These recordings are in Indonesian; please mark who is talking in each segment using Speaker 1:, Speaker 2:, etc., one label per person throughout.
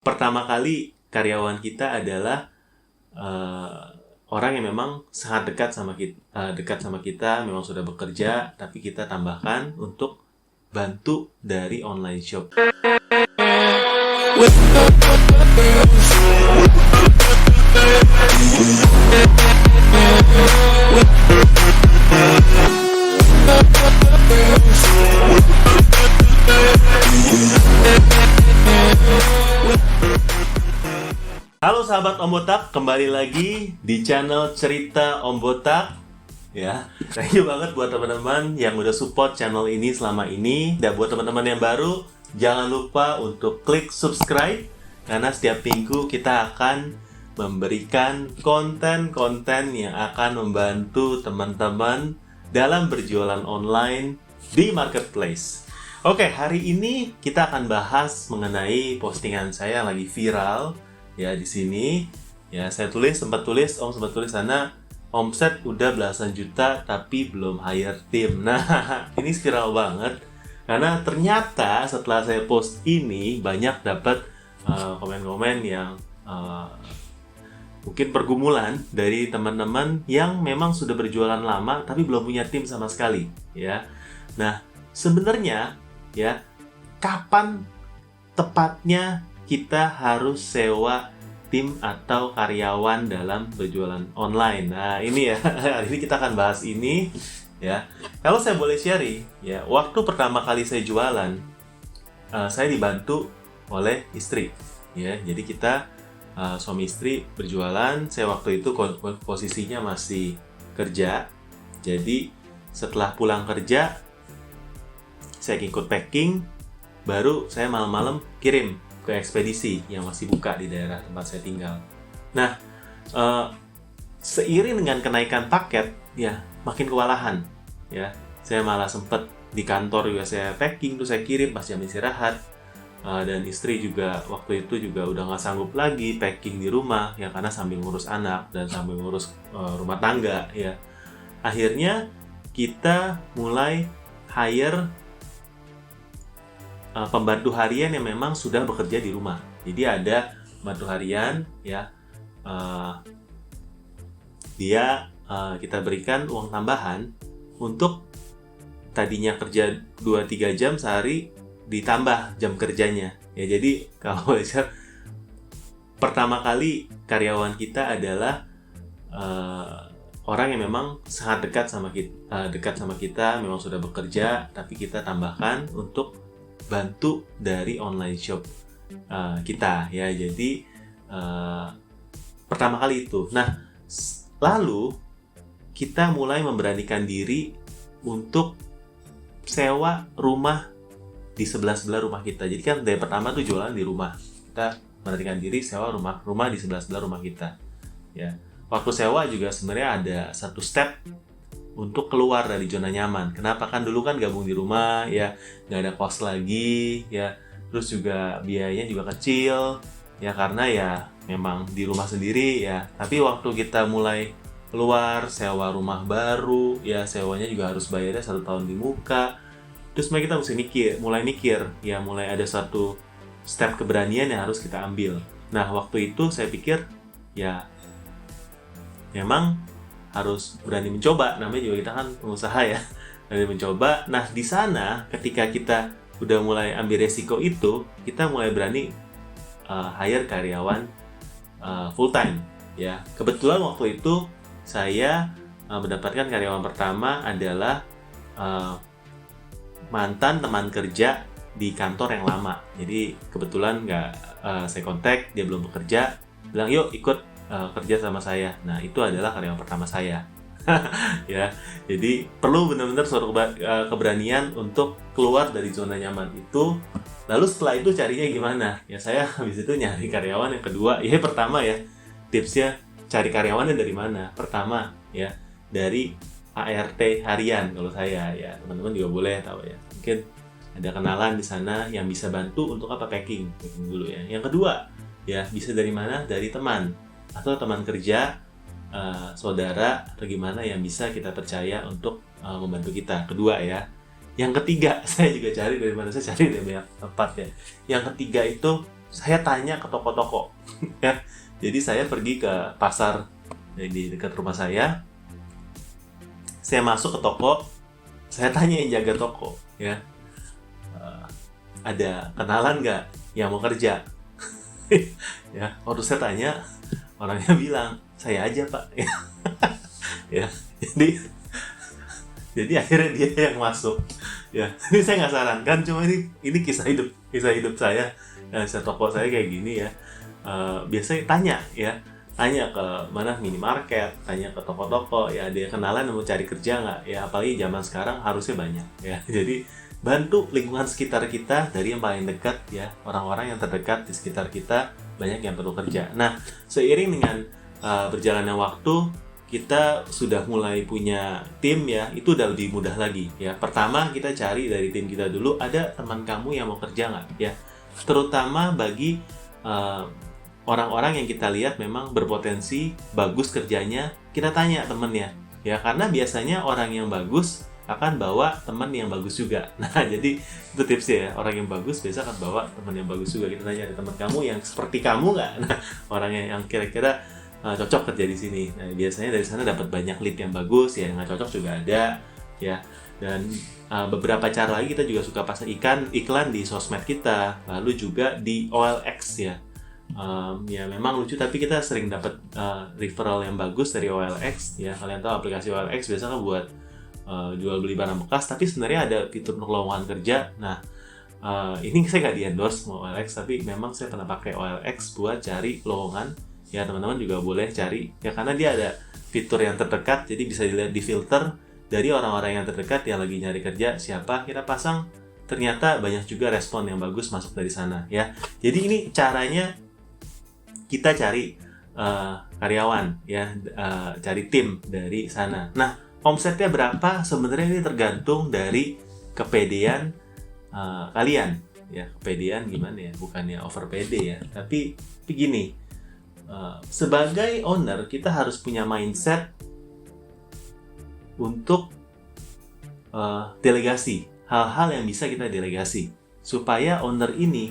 Speaker 1: Pertama kali karyawan kita adalah orang yang memang sangat dekat sama kita, memang sudah bekerja, tapi kita tambahkan untuk bantu dari online shop. Halo sahabat Om Botak, kembali lagi di channel Cerita Om Botak. Ya, thank you banget buat teman-teman yang udah support channel ini selama ini. Dan buat teman-teman yang baru, jangan lupa untuk klik subscribe, karena setiap minggu kita akan memberikan konten-konten yang akan membantu teman-teman dalam berjualan online di marketplace. Oke, hari ini kita akan bahas mengenai postingan saya yang lagi viral. Ya, di sini ya saya sempat tulis sana omset udah belasan juta tapi belum hire tim. Nah, ini viral banget karena ternyata setelah saya post ini banyak dapat komen-komen yang mungkin pergumulan dari teman-teman yang memang sudah berjualan lama tapi belum punya tim sama sekali, ya. Nah, sebenarnya ya, kapan tepatnya kita harus sewa tim atau karyawan dalam berjualan online? Nah, ini ya, hari ini kita akan bahas ini, ya. Kalau saya boleh sharing, ya, waktu pertama kali saya jualan, saya dibantu oleh istri, ya. Jadi kita suami istri berjualan. Saya waktu itu posisinya masih kerja. Jadi setelah pulang kerja, saya ikut packing, baru saya malam-malam kirim ke ekspedisi yang masih buka di daerah tempat saya tinggal. Nah, seiring dengan kenaikan paket, ya makin kewalahan. Ya, saya malah sempat di kantor juga saya packing, terus saya kirim pas jam istirahat. Dan istri juga waktu itu juga udah nggak sanggup lagi packing di rumah, ya karena sambil ngurus anak dan sambil ngurus rumah tangga. Ya, akhirnya kita mulai hire pembantu harian yang memang sudah bekerja di rumah. Jadi ada pembantu harian, ya, dia kita berikan uang tambahan untuk tadinya kerja 2-3 jam sehari ditambah jam kerjanya. Ya, jadi kalau pertama kali karyawan kita adalah orang yang memang sangat dekat sama kita, memang sudah bekerja, tapi kita tambahkan untuk bantu dari online shop kita, ya. Jadi pertama kali itu. Nah, lalu kita mulai memberanikan diri untuk sewa rumah di sebelah-sebelah rumah kita. Jadi kan dari pertama tuh jualan di rumah, kita memberanikan diri sewa rumah di sebelah-sebelah rumah kita, ya. Waktu sewa juga sebenarnya ada satu step untuk keluar dari zona nyaman. Kenapa? Kan dulu kan gabung di rumah, ya, nggak ada kos lagi, ya, terus juga biayanya juga kecil, ya, karena ya memang di rumah sendiri, ya. Tapi waktu kita mulai keluar sewa rumah baru, ya, sewanya juga harus bayarnya 1 tahun di muka. Terus kita mesti mulai mikir, ya, mulai ada satu step keberanian yang harus kita ambil. Nah, waktu itu saya pikir, ya, memang harus berani mencoba, namanya juga kita kan pengusaha, ya, berani mencoba. Nah, di sana ketika kita udah mulai ambil resiko itu, kita mulai berani hire karyawan full time, ya. Kebetulan waktu itu saya mendapatkan karyawan pertama adalah mantan teman kerja di kantor yang lama. Jadi kebetulan saya kontak, dia belum bekerja, bilang yuk ikut kerja sama saya. Nah, itu adalah karyawan pertama saya. Ya, jadi perlu benar-benar suatu keberanian untuk keluar dari zona nyaman itu. Lalu setelah itu carinya gimana? Ya, saya habis itu nyari karyawan yang kedua. Ya, pertama, ya, tipsnya cari karyawannya dari mana? Pertama, ya, dari ART harian kalau saya, ya. Teman-teman juga boleh tahu, ya. Mungkin ada kenalan di sana yang bisa bantu untuk packing dulu, ya. Yang kedua, ya, bisa dari mana? Dari teman atau teman kerja, saudara, atau gimana yang bisa kita percaya untuk membantu kita. Kedua, ya. Yang ketiga, saya juga cari dari mana? Saya cari dari banyak tempat, ya. Yang ketiga itu saya tanya ke toko-toko ya. Jadi saya pergi ke pasar di dekat rumah saya masuk ke toko, saya tanya yang jaga toko ya, ada kenalan nggak yang mau kerja? Ya, waktu saya tanya, orangnya bilang, saya aja pak. Ya, jadi akhirnya dia yang masuk. Ya, ini saya nggak sarankan, cuma ini kisah hidup saya. Saya toko saya kayak gini ya. Biasanya tanya ke mana minimarket, tanya ke toko-toko, ya dia kenalan mau cari kerja nggak? Ya apalagi zaman sekarang harusnya banyak ya. Jadi bantu lingkungan sekitar kita dari yang paling dekat ya, orang-orang yang terdekat di sekitar kita banyak yang perlu kerja. Nah, seiring dengan berjalannya waktu, kita sudah mulai punya tim ya, itu udah lebih mudah lagi ya. Pertama kita cari dari tim kita dulu, ada teman kamu yang mau kerja nggak ya, terutama bagi orang-orang yang kita lihat memang berpotensi bagus kerjanya, kita tanya temennya ya, karena biasanya orang yang bagus akan bawa teman yang bagus juga. Nah, jadi itu tipsnya ya, orang yang bagus biasa akan bawa teman yang bagus juga. Kita tanya, ada teman kamu yang seperti kamu nggak? Nah, orang yang kira-kira cocok kerja di sini. Nah, biasanya dari sana dapat banyak lead yang bagus ya, nggak cocok juga ada ya. Dan beberapa cara lagi, kita juga suka pasang iklan di sosmed kita, lalu juga di OLX ya. Ya memang lucu, tapi kita sering dapat referral yang bagus dari OLX ya. Kalian tahu aplikasi OLX biasanya buat jual beli barang bekas, tapi sebenarnya ada fitur lowongan kerja. Nah, ini saya nggak di-endorse sama OLX, tapi memang saya pernah pakai OLX buat cari lowongan. Ya teman-teman juga boleh cari ya, karena dia ada fitur yang terdekat, jadi bisa dilihat di filter dari orang-orang yang terdekat yang lagi nyari kerja, siapa kita pasang, ternyata banyak juga respon yang bagus masuk dari sana ya. Jadi ini caranya kita cari karyawan ya, cari tim dari sana. Nah, omsetnya berapa sebenarnya ini tergantung dari kepedean kalian ya. Kepedean gimana ya, bukannya over pede ya, tapi begini, sebagai owner kita harus punya mindset untuk delegasi, hal-hal yang bisa kita delegasi, supaya owner ini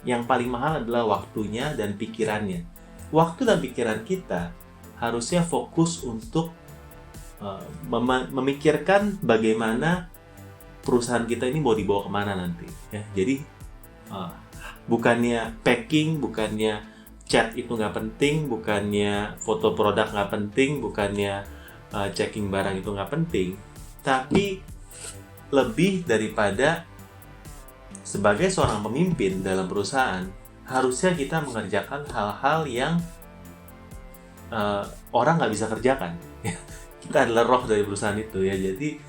Speaker 1: yang paling mahal adalah waktunya dan pikirannya. Waktu dan pikiran kita harusnya fokus untuk memikirkan bagaimana perusahaan kita ini mau dibawa kemana nanti ya. Jadi bukannya packing, bukannya chat itu nggak penting, bukannya foto produk nggak penting, bukannya checking barang itu nggak penting, tapi lebih daripada sebagai seorang pemimpin dalam perusahaan, harusnya kita mengerjakan hal-hal yang orang nggak bisa kerjakan. Kita adalah roh dari perusahaan itu ya, jadi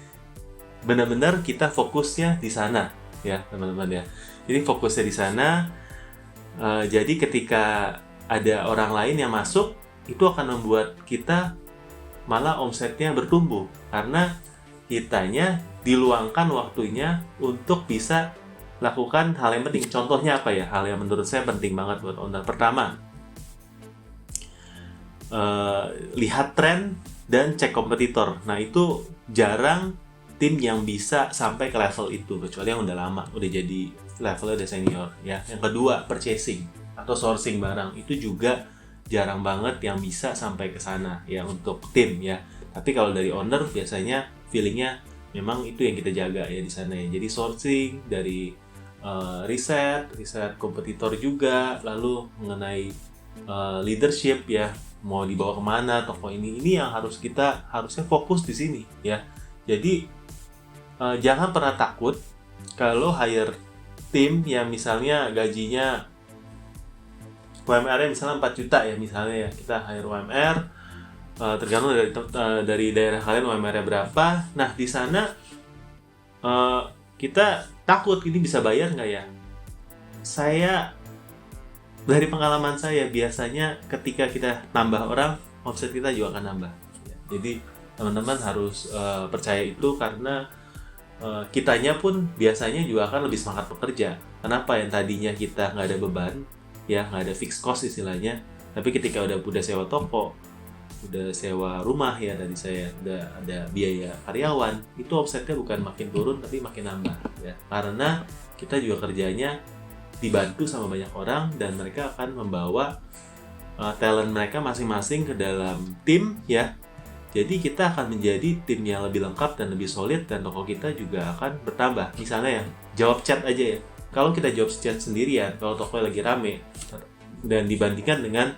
Speaker 1: benar-benar kita fokusnya di sana ya teman-teman ya. Jadi fokusnya di sana. Jadi ketika ada orang lain yang masuk, itu akan membuat kita malah omsetnya bertumbuh, karena kitanya diluangkan waktunya untuk bisa lakukan hal yang penting. Contohnya apa ya, hal yang menurut saya penting banget buat owner. Pertama, lihat tren dan cek kompetitor. Nah, itu jarang tim yang bisa sampai ke level itu, kecuali yang udah lama, udah jadi levelnya udah senior ya. Yang kedua, purchasing atau sourcing barang, itu juga jarang banget yang bisa sampai ke sana ya untuk tim ya. Tapi kalau dari owner biasanya feelingnya memang itu yang kita jaga ya di sana ya. Jadi sourcing dari riset kompetitor juga, lalu mengenai leadership ya, mau dibawa kemana toko ini yang harusnya fokus di sini ya. Jadi jangan pernah takut kalau hire tim yang misalnya gajinya UMR-nya misalnya 4 juta ya, misalnya ya, kita hire UMR, tergantung dari daerah kalian UMR-nya berapa. Nah, di sana kita takut, ini bisa bayar nggak ya? Dari pengalaman saya, biasanya ketika kita nambah orang, omset kita juga akan nambah. Jadi, teman-teman harus percaya itu, karena kitanya pun biasanya juga akan lebih semangat bekerja. Kenapa? Yang tadinya kita nggak ada beban, ya nggak ada fixed cost istilahnya, tapi ketika udah sewa toko, udah sewa rumah ya, tadi saya udah ada biaya karyawan, itu omsetnya bukan makin turun tapi makin nambah ya, karena kita juga kerjanya dibantu sama banyak orang dan mereka akan membawa talent mereka masing-masing ke dalam tim ya. Jadi kita akan menjadi tim yang lebih lengkap dan lebih solid dan toko kita juga akan bertambah. Misalnya ya, jawab chat aja ya. Kalau kita jawab chat sendirian, kalau toko lagi rame dan dibandingkan dengan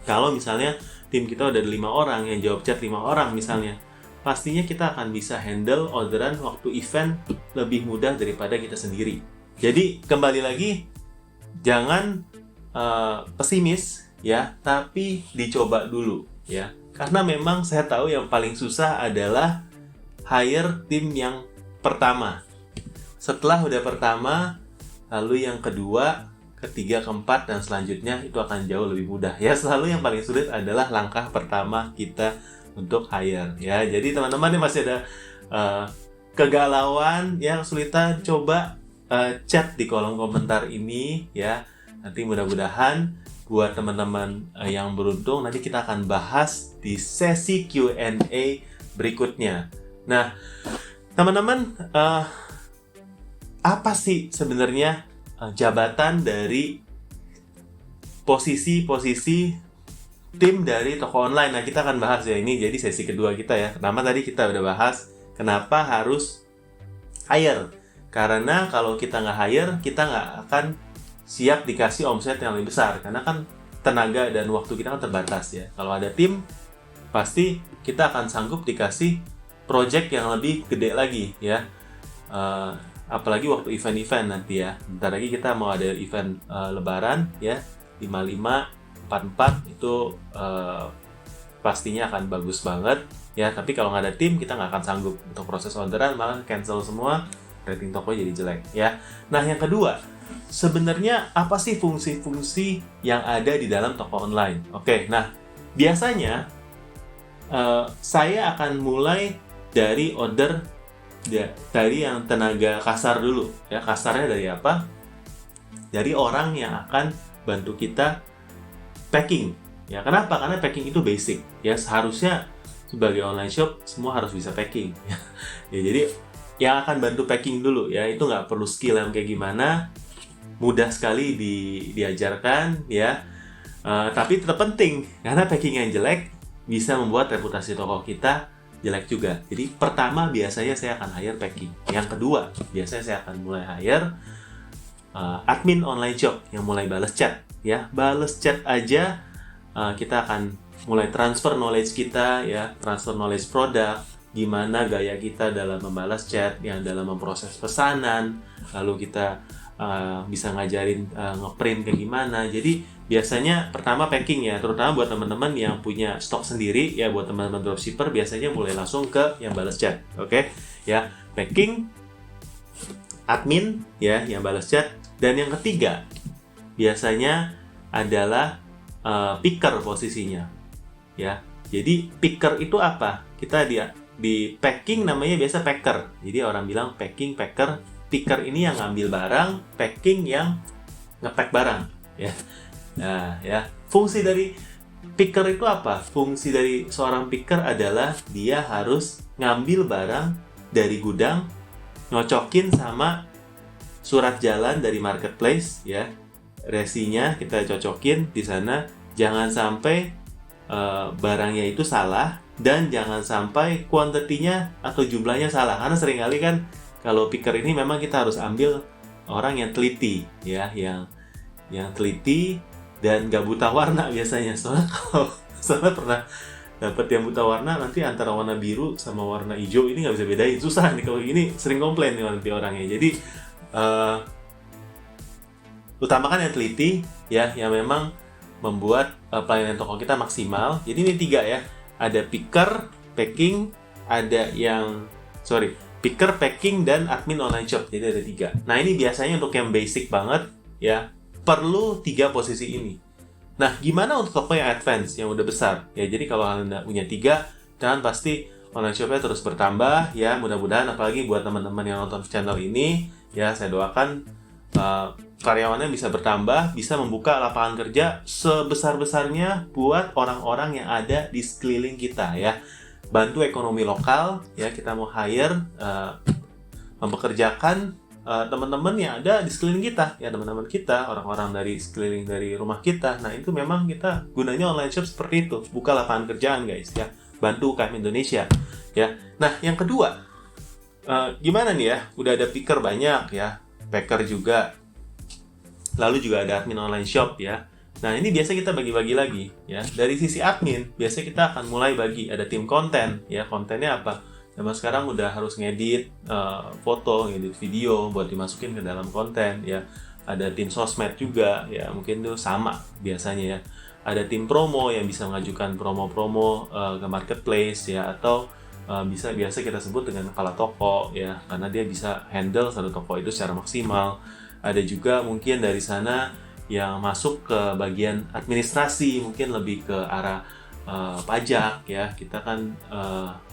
Speaker 1: kalau misalnya tim kita udah ada 5 orang yang jawab chat 5 orang misalnya, pastinya kita akan bisa handle orderan waktu event lebih mudah daripada kita sendiri. Jadi kembali lagi, jangan pesimis ya, tapi dicoba dulu ya. Karena memang saya tahu yang paling susah adalah hire tim yang pertama. Setelah udah pertama, lalu yang kedua, ketiga, keempat, dan selanjutnya itu akan jauh lebih mudah. Ya, selalu yang paling sulit adalah langkah pertama kita untuk hire. Ya, jadi teman-teman yang masih ada kegalauan, yang kesulitan, coba chat di kolom komentar ini ya. Nanti mudah-mudahan buat teman-teman yang beruntung, nanti kita akan bahas di sesi Q&A berikutnya. Nah, teman-teman, apa sih sebenarnya jabatan dari posisi-posisi tim dari toko online? Nah, kita akan bahas ya, ini jadi sesi kedua kita ya. Pertama tadi kita udah bahas kenapa harus hire. Karena kalau kita nggak hire, kita nggak akan siap dikasih omset yang lebih besar, karena kan tenaga dan waktu kita kan terbatas ya. Kalau ada tim, pasti kita akan sanggup dikasih project yang lebih gede lagi ya. Apalagi waktu event-event nanti ya. Bentar lagi kita mau ada event lebaran ya, 55, 44 itu pastinya akan bagus banget ya. Tapi kalau nggak ada tim, kita nggak akan sanggup untuk proses orderan, malah cancel semua, rating toko jadi jelek ya. Nah, yang kedua, sebenarnya apa sih fungsi-fungsi yang ada di dalam toko online? Oke, nah biasanya saya akan mulai dari order dari yang tenaga kasar dulu ya. Kasarnya dari apa? Dari orang yang akan bantu kita packing ya. Kenapa? Karena packing itu basic ya. Seharusnya sebagai online shop semua harus bisa packing ya. Jadi yang akan bantu packing dulu ya, itu nggak perlu skill yang kayak gimana, mudah sekali diajarkan ya. Tapi tetap penting karena packing yang jelek bisa membuat reputasi toko kita jelek juga. Jadi pertama biasanya saya akan hire packing. Yang kedua biasanya saya akan mulai hire admin online shop yang mulai balas chat ya. Balas chat aja kita akan mulai transfer knowledge kita ya, transfer knowledge produk, gimana gaya kita dalam membalas chat, yang dalam memproses pesanan, lalu kita bisa ngajarin ngeprint kayak gimana. Jadi biasanya pertama packing ya, terutama buat teman-teman yang punya stok sendiri ya, buat teman-teman dropshipper biasanya mulai langsung ke yang balas chat. Oke? Ya, packing, admin ya yang balas chat, dan yang ketiga biasanya adalah picker posisinya. Ya. Jadi picker itu apa? Kita di packing namanya biasa packer. Jadi orang bilang packing, packer. Picker ini yang ngambil barang, packing yang ngepack barang ya. Nah, ya. Fungsi dari picker itu apa? Fungsi dari seorang picker adalah dia harus ngambil barang dari gudang, nyocokin sama surat jalan dari marketplace ya. Resinya kita cocokin di sana, jangan sampai barangnya itu salah, dan jangan sampai kuantitinya atau jumlahnya salah. Karena seringkali kan kalau picker ini memang kita harus ambil orang yang teliti ya, yang teliti dan gak buta warna biasanya. Soalnya pernah dapat yang buta warna, nanti antara warna biru sama warna hijau ini nggak bisa bedain, susah nih kalau gini, sering komplain nih nanti orangnya. Jadi utamakan yang teliti ya, yang memang membuat pelayanan toko kita maksimal. Jadi ini 3 ya, ada picker, packing, ada yang picker, packing, dan admin online shop. Jadi ada 3. Nah, ini biasanya untuk yang basic banget ya, perlu 3 posisi ini. Nah, gimana untuk toko yang advance, yang udah besar? Ya, jadi kalau Anda punya 3, dan pasti online shopnya terus bertambah ya. Mudah-mudahan apalagi buat teman-teman yang nonton channel ini ya, saya doakan karyawannya bisa bertambah, bisa membuka lapangan kerja sebesar-besarnya buat orang-orang yang ada di sekeliling kita ya. Bantu ekonomi lokal ya, kita mau hire, mempekerjakan teman-teman yang ada di sekeliling kita, ya teman-teman kita, orang-orang dari sekeliling dari rumah kita. Nah itu memang kita gunanya online shop seperti itu, buka lapangan kerjaan guys ya, bantu UMKM Indonesia ya. Nah yang kedua, gimana nih ya, udah ada picker banyak ya, packer juga, lalu juga ada admin online shop ya. Nah ini biasa kita bagi-bagi lagi ya. Dari sisi admin, biasa kita akan mulai bagi, ada tim konten ya. Kontennya apa? Zaman sekarang udah harus ngedit foto, ngedit video buat dimasukin ke dalam konten ya. Ada tim sosmed juga ya, mungkin itu sama biasanya ya. Ada tim promo yang bisa mengajukan promo-promo ke marketplace ya, atau biasa kita sebut dengan kepala toko ya, karena dia bisa handle satu toko itu secara maksimal. Ada juga mungkin dari sana yang masuk ke bagian administrasi, mungkin lebih ke arah pajak ya. Kita kan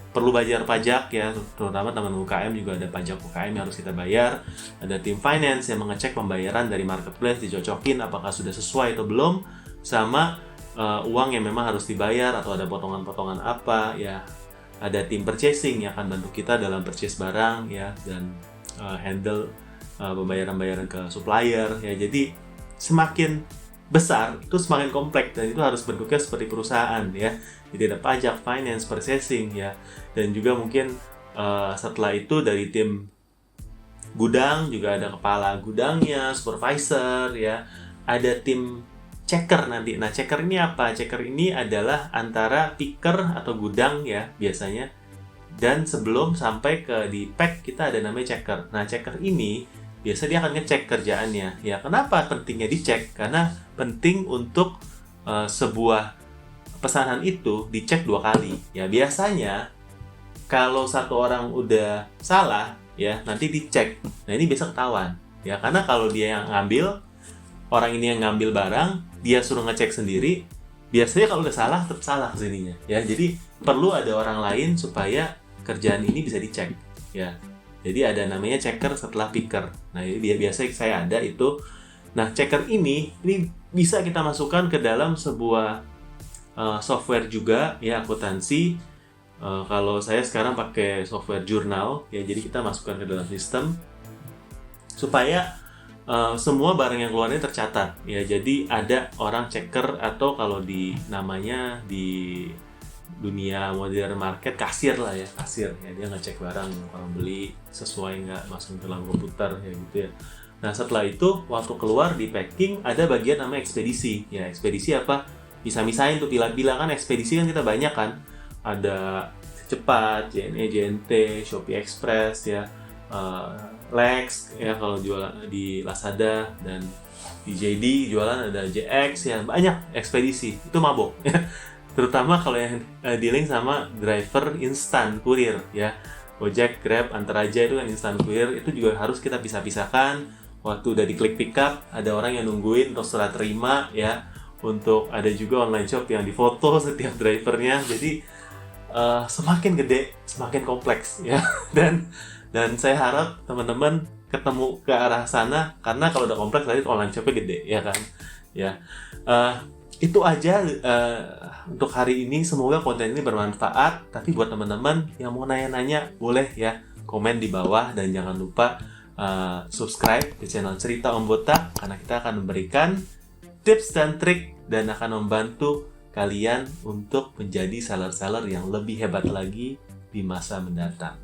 Speaker 1: perlu bayar pajak ya, terutama teman UKM juga ada pajak UKM yang harus kita bayar. Ada tim finance yang mengecek pembayaran dari marketplace, dicocokin apakah sudah sesuai atau belum sama uang yang memang harus dibayar atau ada potongan-potongan apa ya. Ada tim purchasing yang akan bantu kita dalam purchase barang ya, dan handle pembayaran-pembayaran ke supplier ya. Jadi semakin besar itu semakin kompleks, dan itu harus bentuknya seperti perusahaan ya. Jadi ada pajak, finance, purchasing ya, dan juga mungkin setelah itu dari tim gudang juga ada kepala gudangnya, supervisor ya, ada tim checker nanti. Nah checker ini apa? Checker ini adalah antara picker atau gudang ya biasanya, dan sebelum sampai ke di pack kita ada namanya checker. Nah checker ini biasa dia akan ngecek kerjaannya ya. Kenapa pentingnya dicek? Karena penting untuk sebuah pesanan itu dicek 2 kali ya. Biasanya kalau satu orang udah salah ya, nanti dicek. Nah ini biasa ketahuan ya, karena kalau dia yang ngambil, orang ini yang ngambil barang, dia suruh ngecek sendiri, biasanya kalau udah salah tetap salah sininya ya. Jadi perlu ada orang lain supaya kerjaan ini bisa dicek ya. Jadi ada namanya checker setelah picker. Nah ini biasa saya ada itu. Nah checker ini bisa kita masukkan ke dalam sebuah software juga ya, akuntansi. Kalau saya sekarang pakai software jurnal ya, jadi kita masukkan ke dalam sistem supaya semua barang yang keluarnya tercatat ya. Jadi ada orang checker, atau kalau di namanya di dunia modern market kasir lah ya, kasir ya, dia ngecek barang orang beli sesuai nggak masuk ke dalam komputer ya gitu ya. Nah setelah itu waktu keluar di packing ada bagian namanya ekspedisi ya. Ekspedisi apa? Bisa misahin tuh, pilah-pilah kan. Ekspedisi kan kita banyak kan, ada Cepat, JNE, JNT, Shopee Express ya, Lex ya kalau jualan di Lazada, dan di JD jualan ada JX ya, banyak ekspedisi itu mabok ya. Terutama kalau yang dealing sama driver instan kurir ya, Gojek, Grab, Antaraja itu kan instan kurir, itu juga harus kita pisah-pisahkan. Waktu udah diklik pick up, ada orang yang nungguin untuk serah terima ya. Untuk ada juga online shop yang difoto setiap drivernya. Jadi semakin gede semakin kompleks ya. Dan saya harap teman-teman ketemu ke arah sana, karena kalau udah kompleks tadi online shopnya gede ya kan ya. Itu aja untuk hari ini. Semoga konten ini bermanfaat. Tapi buat teman-teman yang mau nanya-nanya, boleh ya komen di bawah, dan jangan lupa subscribe ke channel Cerita Om Botak, karena kita akan memberikan tips dan trik dan akan membantu kalian untuk menjadi seller-seller yang lebih hebat lagi di masa mendatang.